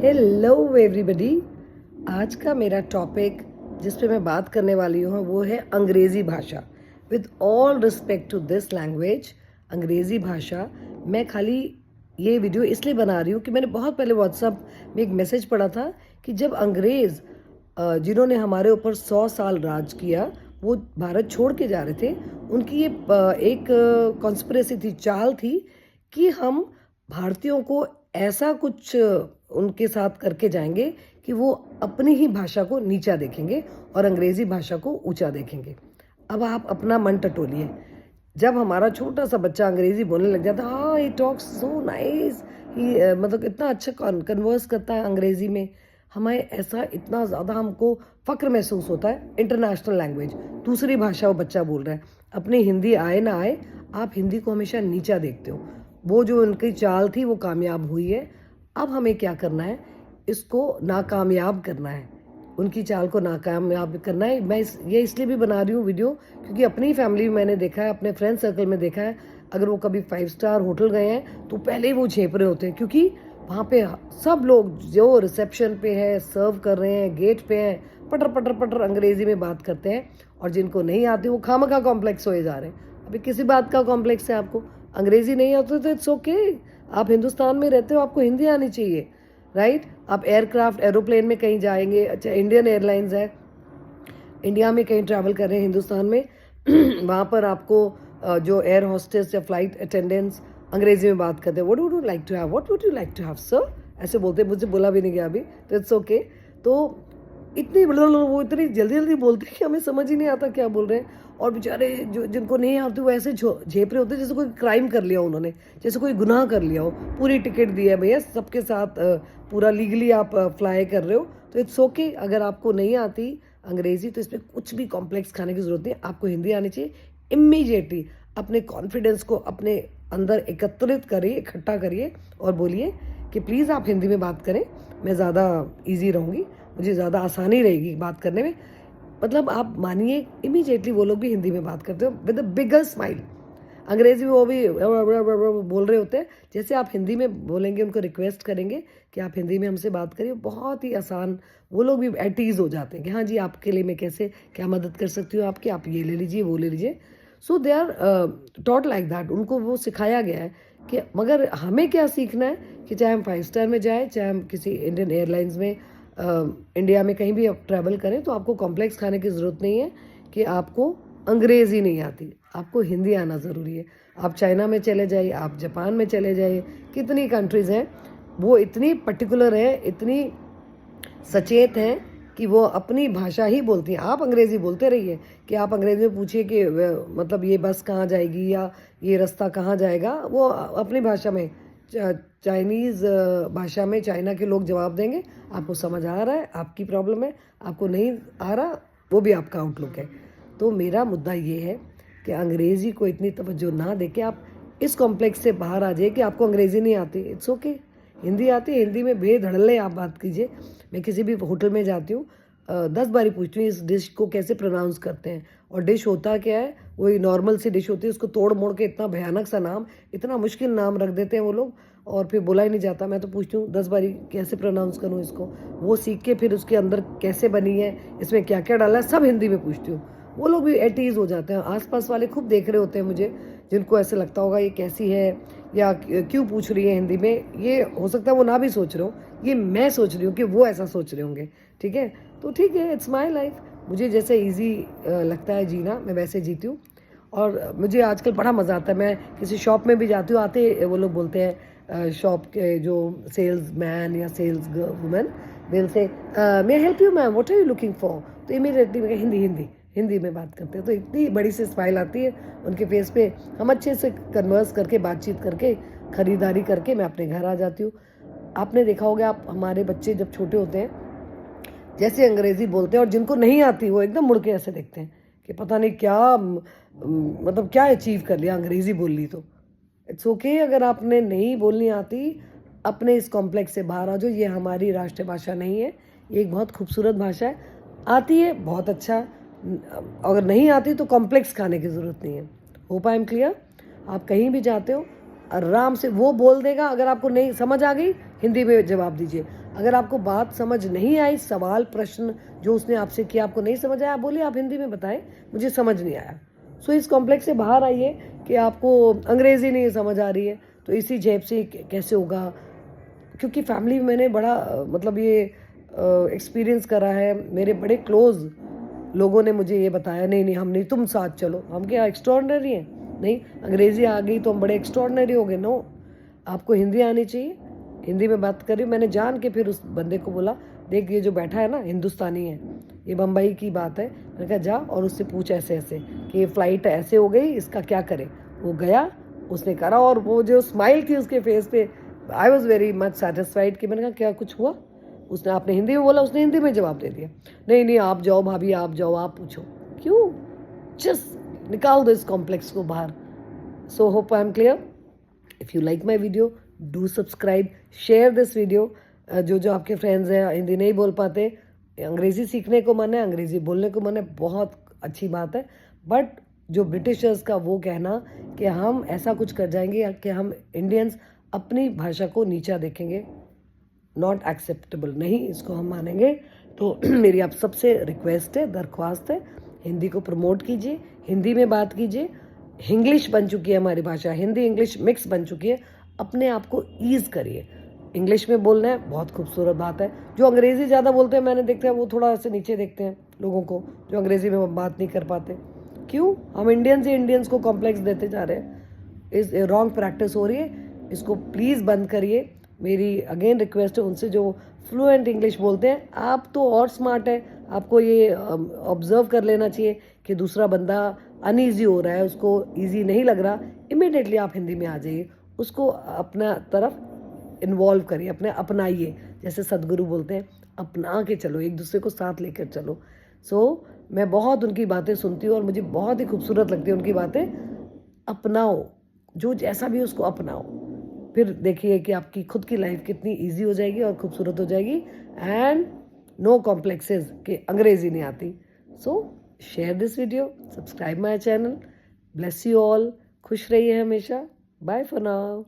Hello everybody. आज का मेरा टॉपिक जिस पे मैं बात करने वाली हूँ वो है अंग्रेज़ी भाषा। With all respect to this language, अंग्रेज़ी भाषा, मैं खाली ये वीडियो इसलिए बना रही हूँ कि मैंने बहुत पहले व्हाट्सएप में एक मैसेज पढ़ा था कि जब अंग्रेज़ जिन्होंने हमारे ऊपर 100 साल राज किया वो भारत छोड़ के जा रहे थे, उनकी ये एक कॉन्स्पिरेसी थी, चाल थी कि हम भारतीयों को ऐसा कुछ उनके साथ करके जाएंगे कि वो अपनी ही भाषा को नीचा देखेंगे और अंग्रेज़ी भाषा को ऊंचा देखेंगे। अब आप अपना मन टटोलिए। जब हमारा छोटा सा बच्चा अंग्रेज़ी बोलने लग जाता है, हाँ ही टॉक्स सो नाइस, ही मतलब इतना अच्छा कन्वर्स करता है अंग्रेज़ी में, हमें ऐसा इतना ज़्यादा हमको फ़क्र महसूस होता है। इंटरनेशनल लैंग्वेज, दूसरी भाषा वो बच्चा बोल रहा है, अपनी हिंदी आए ना आए, आप हिंदी को हमेशा नीचा देखते हो। वो जो उनकी चाल थी वो कामयाब हुई है। अब हमें क्या करना है, इसको नाकामयाब करना है, उनकी चाल को नाकामयाब करना है। मैं ये इसलिए भी बना रही हूँ वीडियो क्योंकि अपनी फैमिली में मैंने देखा है, अपने फ्रेंड सर्कल में देखा है, अगर वो कभी 5 स्टार होटल गए हैं तो पहले ही वो झेप रहे होते हैं, क्योंकि वहाँ पे सब लोग जो रिसेप्शन पे है, सर्व कर रहे हैं, गेट पे हैं, पटर पटर पटर अंग्रेज़ी में बात करते हैं। और जिनको नहीं आती वो खामखा कॉम्प्लेक्स होए जा रहे हैं। अभी किसी बात का कॉम्प्लेक्स है आपको? अंग्रेज़ी नहीं आती तो इट्स ओके। आप हिंदुस्तान में रहते हो, आपको हिंदी आनी चाहिए, राइट? आप एयरक्राफ्ट एरोप्लेन में कहीं जाएंगे, अच्छा इंडियन एयरलाइंस है, इंडिया में कहीं ट्रैवल कर रहे हैं हिंदुस्तान में वहाँ पर आपको जो एयर होस्टेस या फ्लाइट अटेंडेंट्स अंग्रेज़ी में बात करते हैं, what would you like to have, what would you like to have sir, ऐसे बोलते हैं। मुझे बोला भी नहीं गया अभी, तो इट्स ओके। तो इतनी वो इतनी जल्दी जल्दी बोलते हैं कि हमें समझ ही नहीं आता क्या बोल रहे हैं। और बेचारे जो जिनको नहीं आते वो ऐसे झेप रहे होते हैं जैसे कोई क्राइम कर लिया उन्होंने, जैसे कोई गुनाह कर लिया हो। पूरी टिकट दी है भैया, सबके साथ पूरा लीगली आप फ्लाई कर रहे हो, तो इट्स ओके। अगर आपको नहीं आती अंग्रेज़ी तो इसमें कुछ भी कॉम्प्लेक्स खाने की ज़रूरत नहीं, आपको हिंदी आनी चाहिए। इमीडिएटली अपने कॉन्फिडेंस को अपने अंदर एकत्रित करिए, इकट्ठा करिए और बोलिए कि प्लीज़ आप हिंदी में बात करें, मैं ज़्यादा ईजी रहूँगी, मुझे ज़्यादा आसानी रहेगी बात करने में। मतलब आप मानिए इमीडिएटली वो लोग भी हिंदी में बात करते हो विद अ बिगर स्माइल। अंग्रेज़ी में वो भी बोल रहे होते हैं, जैसे आप हिंदी में बोलेंगे, उनको रिक्वेस्ट करेंगे कि आप हिंदी में हमसे बात करिए, बहुत ही आसान वो लोग भी एट ईज़ हो जाते हैं कि हाँ जी, आपके लिए मैं कैसे क्या मदद कर सकती हूँ आपकी, आप ये ले लीजिए, वो ले लीजिए। So they are taught like that, उनको वो सिखाया गया है कि मगर हमें क्या सीखना है कि चाहे हम 5 स्टार में जाएँ, चाहे हम किसी इंडियन एयरलाइंस में इंडिया में कहीं भी आप ट्रैवल करें, तो आपको कॉम्प्लेक्स खाने की ज़रूरत नहीं है कि आपको अंग्रेज़ी नहीं आती, आपको हिंदी आना ज़रूरी है। आप चाइना में चले जाइए, आप जापान में चले जाइए, कितनी कंट्रीज़ हैं वो इतनी पर्टिकुलर हैं, इतनी सचेत हैं कि वो अपनी भाषा ही बोलती हैं। आप अंग्रेज़ी बोलते रहिए कि आप अंग्रेज़ी में पूछिए कि मतलब ये बस कहाँ जाएगी या ये रास्ता कहाँ जाएगा, वो अपनी भाषा में, चाइनीज़ भाषा में चाइना के लोग जवाब देंगे। आपको समझ आ रहा है, आपकी प्रॉब्लम है, आपको नहीं आ रहा, वो भी आपका आउटलुक है। तो मेरा मुद्दा ये है कि अंग्रेज़ी को इतनी तवज्जो ना दे के आप इस कॉम्प्लेक्स से बाहर आ जाइए कि आपको अंग्रेज़ी नहीं आती, इट्स ओके। हिंदी आती है, हिंदी में बेधड़ल्ले आप बात कीजिए। मैं किसी भी होटल में जाती हूँ, 10 बारी पूछती हूँ इस डिश को कैसे प्रोनाउंस करते हैं, और डिश होता क्या है, वही नॉर्मल सी डिश होती है, उसको तोड़ मोड़ के इतना भयानक सा नाम, इतना मुश्किल नाम रख देते हैं वो लोग, और फिर बोला ही नहीं जाता। मैं तो पूछती हूँ 10 बारी कैसे प्रोनाउंस करूँ इसको, वो सीख के फिर उसके अंदर कैसे बनी है, इसमें क्या क्या डाला है, सब हिंदी में पूछती हूँ। वो लोग भी एट ईज़ हो जाते हैं। आसपास वाले खूब देख रहे होते हैं मुझे, जिनको ऐसे लगता होगा ये कैसी है या क्यों पूछ रही है हिंदी में। ये हो सकता है वो ना भी सोच रहे हो, ये मैं सोच रही हूँ कि वो ऐसा सोच रहे होंगे, ठीक है? तो ठीक है, इट्स माई लाइफ, मुझे जैसे ईजी लगता है जीना, मैं वैसे जीती हूँ। और मुझे आजकल बड़ा मज़ा आता है, मैं किसी शॉप में भी जाती हूँ, आते वो लोग बोलते हैं शॉप के जो सेल्स मैन या सेल्स वुमेन, दिल से may help you ma'am, what are you looking for, तो इमीडिएटली मैं हिंदी में बात करते हैं, तो इतनी बड़ी सी स्माइल आती है उनके फेस पे। हम अच्छे से कन्वर्स करके, बातचीत करके, ख़रीदारी करके मैं अपने घर आ जाती हूँ। आपने देखा होगा, आप हमारे बच्चे जब छोटे होते हैं जैसे अंग्रेज़ी बोलते हैं, और जिनको नहीं आती वो एकदम मुड़ के ऐसे देखते हैं कि पता नहीं क्या मतलब क्या अचीव कर लिया, अंग्रेज़ी बोल ली तो। इट्स ओके, अगर आपने नहीं बोलनी आती, अपने इस कॉम्प्लेक्स से बाहर आ जाओ। ये हमारी राष्ट्रीय भाषा नहीं है, ये एक बहुत खूबसूरत भाषा है। आती है बहुत अच्छा, अगर नहीं आती तो कॉम्प्लेक्स खाने की ज़रूरत नहीं है। Hope I am clear. आप कहीं भी जाते हो, आराम से वो बोल देगा। अगर आपको नहीं समझ आ गई हिंदी में जवाब दीजिए। अगर आपको बात समझ नहीं आई, सवाल प्रश्न जो उसने आपसे किया आपको नहीं समझ आया, बोलिए आप हिंदी में बताएं मुझे समझ नहीं आया। सो इस कॉम्प्लेक्स से बाहर आइए कि आपको अंग्रेज़ी नहीं समझ आ रही है तो इसी जेब से कैसे होगा। क्योंकि फैमिली में मैंने बड़ा मतलब ये एक्सपीरियंस करा है। मेरे बड़े क्लोज लोगों ने मुझे ये बताया, नहीं नहीं हम नहीं, तुम साथ चलो। हम क्या एक्स्ट्रॉर्डनरी हैं? नहीं, अंग्रेज़ी आ गई तो हम बड़े एक्स्ट्रॉर्डनरी हो गए? नो, आपको हिंदी आनी चाहिए। हिंदी में बात करी। मैंने जान के फिर उस बंदे को बोला, देख ये जो बैठा है ना हिंदुस्तानी है, ये बम्बई की बात है। मैंने कहा जा और उससे पूछ ऐसे ऐसे कि ये फ़्लाइट ऐसे हो गई, इसका क्या करे। वो गया, उसने करा, और वो जो स्माइल थी उसके फेस पे, I was very much satisfied कि मैंने कहा क्या कुछ हुआ। उसने आपने हिंदी में बोला, उसने हिंदी में जवाब दे दिया। नहीं नहीं आप जाओ भाभी, आप जाओ, आप पूछो। क्यों? जस्ट निकाल दो इस कॉम्प्लेक्स को बाहर। So hope I am clear. If you like my video do subscribe, share this video. जो आपके फ्रेंड्स हैं हिंदी नहीं बोल पाते, अंग्रेज़ी सीखने को मन है, अंग्रेज़ी बोलने को मन है, बहुत अच्छी बात है। बट जो ब्रिटिशर्स का वो कहना कि हम ऐसा कुछ कर जाएंगे कि हम इंडियंस अपनी भाषा को नीचा देखेंगे, नॉट एक्सेप्टेबल, नहीं इसको हम मानेंगे। तो मेरी आप सबसे रिक्वेस्ट है, दरख्वास्त है, हिंदी को प्रमोट कीजिए, हिंदी में बात कीजिए। इंग्लिश बन चुकी है हमारी भाषा, हिंदी इंग्लिश मिक्स बन चुकी है। अपने आप को ईज़ करिए। इंग्लिश में बोलना है बहुत खूबसूरत बात है। जो अंग्रेज़ी ज़्यादा बोलते हैं मैंने देखते हैं वो थोड़ा ऐसे नीचे देखते हैं लोगों को जो अंग्रेज़ी में बात नहीं कर पाते। क्यों? हम इंडियंस ही इंडियंस को कॉम्प्लेक्स देते जा रहे हैं। इस रॉन्ग प्रैक्टिस हो रही है, इसको प्लीज़ बंद करिए। मेरी अगेन रिक्वेस्ट है उनसे जो फ्लुएंट इंग्लिश बोलते हैं, आप तो और स्मार्ट है, आपको ये ऑब्ज़र्व कर लेना चाहिए कि दूसरा बंदा अनईज़ी हो रहा है, उसको ईज़ी नहीं लग रहा, इमीडिएटली आप हिंदी में आ जाइए, उसको अपना तरफ इन्वॉल्व करिए, अपने अपनाइए। जैसे सदगुरु बोलते हैं, अपना के चलो, एक दूसरे को साथ लेकर चलो। सो मैं बहुत उनकी बातें सुनती हूँ और मुझे बहुत ही खूबसूरत लगती है उनकी बातें। अपनाओ, जो जैसा भी उसको अपनाओ, फिर देखिए कि आपकी खुद की लाइफ कितनी इजी हो जाएगी और खूबसूरत हो जाएगी। एंड नो कॉम्प्लेक्सेस कि अंग्रेज़ी नहीं आती। So share this video, subscribe my channel. Bless you all. खुश रहिए हमेशा। Bye for now.